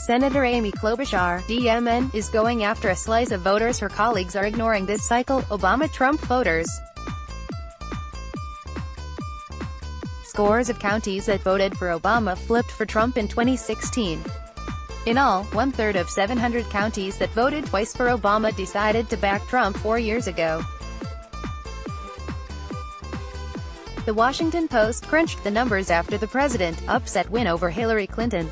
Senator Amy Klobuchar, DMN, is going after a slice of voters her colleagues are ignoring this cycle: Obama-Trump voters. Scores of counties that voted for Obama flipped for Trump in 2016. In all, one-third of 700 counties that voted twice for Obama decided to back Trump 4 years ago. The Washington Post crunched the numbers after the president upset win over Hillary Clinton.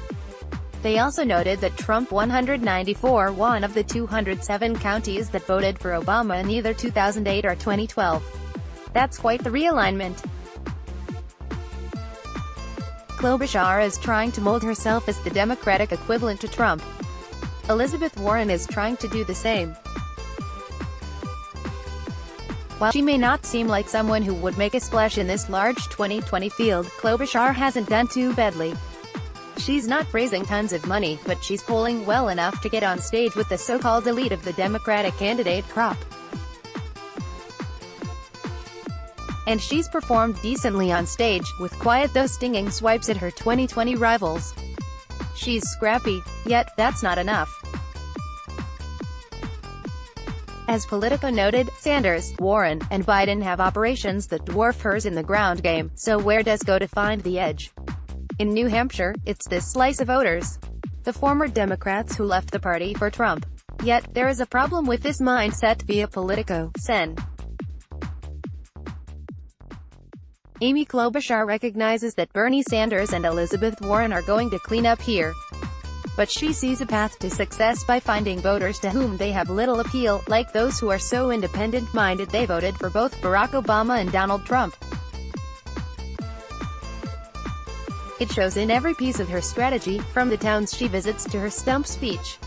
They also noted that Trump 194 one of the 207 counties that voted for Obama in either 2008 or 2012. That's quite the realignment. Klobuchar is trying to mold herself as the Democratic equivalent to Trump. Elizabeth Warren is trying to do the same. While she may not seem like someone who would make a splash in this large 2020 field, Klobuchar hasn't done too badly. She's not raising tons of money, but she's polling well enough to get on stage with the so-called elite of the Democratic candidate crop. And she's performed decently on stage, with quiet though stinging swipes at her 2020 rivals. She's scrappy, yet that's not enough. As Politico noted, Sanders, Warren, and Biden have operations that dwarf hers in the ground game, so where does go to find the edge? In New Hampshire, it's this slice of voters, the former Democrats who left the party for Trump. Yet, there is a problem with this mindset via Politico, Sen. Amy Klobuchar recognizes that Bernie Sanders and Elizabeth Warren are going to clean up here. But she sees a path to success by finding voters to whom they have little appeal, like those who are so independent-minded they voted for both Barack Obama and Donald Trump. It shows in every piece of her strategy, from the towns she visits to her stump speech.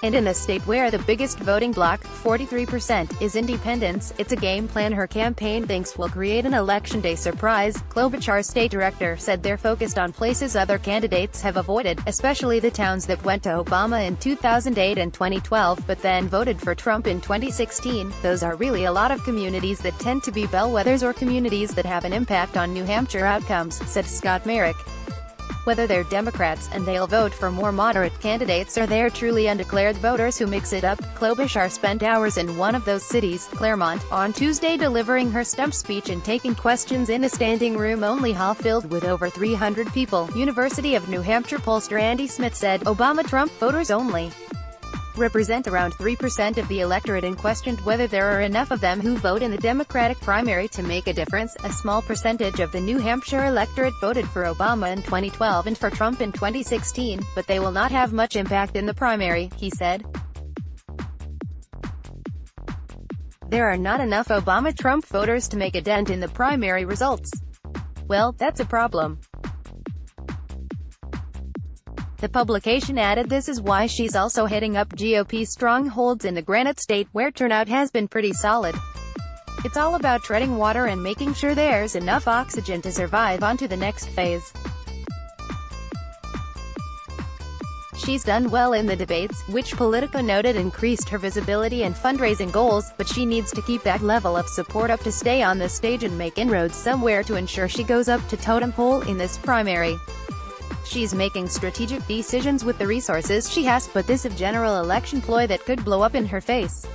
And in a state where the biggest voting bloc, 43%, is independents, it's a game plan her campaign thinks will create an election day surprise. Klobuchar's state director said they're focused on places other candidates have avoided, especially the towns that went to Obama in 2008 and 2012, but then voted for Trump in 2016. Those are really a lot of communities that tend to be bellwethers or communities that have an impact on New Hampshire outcomes, said Scott Merrick. Whether they're Democrats and they'll vote for more moderate candidates or they're truly undeclared voters who mix it up, Klobuchar spent hours in one of those cities, Claremont, on Tuesday delivering her stump speech and taking questions in a standing room-only hall filled with over 300 people. University of New Hampshire pollster Andy Smith said, Obama-Trump voters only represent around 3% of the electorate and questioned whether there are enough of them who vote in the Democratic primary to make a difference. A small percentage of the New Hampshire electorate voted for Obama in 2012 and for Trump in 2016, but they will not have much impact in the primary, he said. There are not enough Obama-Trump voters to make a dent in the primary results. Well, that's a problem. The publication added this is why she's also hitting up GOP strongholds in the Granite State, where turnout has been pretty solid. It's all about treading water and making sure there's enough oxygen to survive onto the next phase. She's done well in the debates, which Politico noted increased her visibility and fundraising goals, but she needs to keep that level of support up to stay on the stage and make inroads somewhere to ensure she goes up to totem pole in this primary. She's making strategic decisions with the resources she has, but this is a general election ploy that could blow up in her face.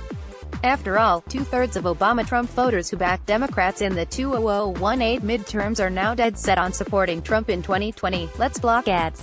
After all, two-thirds of Obama-Trump voters who backed Democrats in the 2018 midterms are now dead set on supporting Trump in 2020. Let's block ads.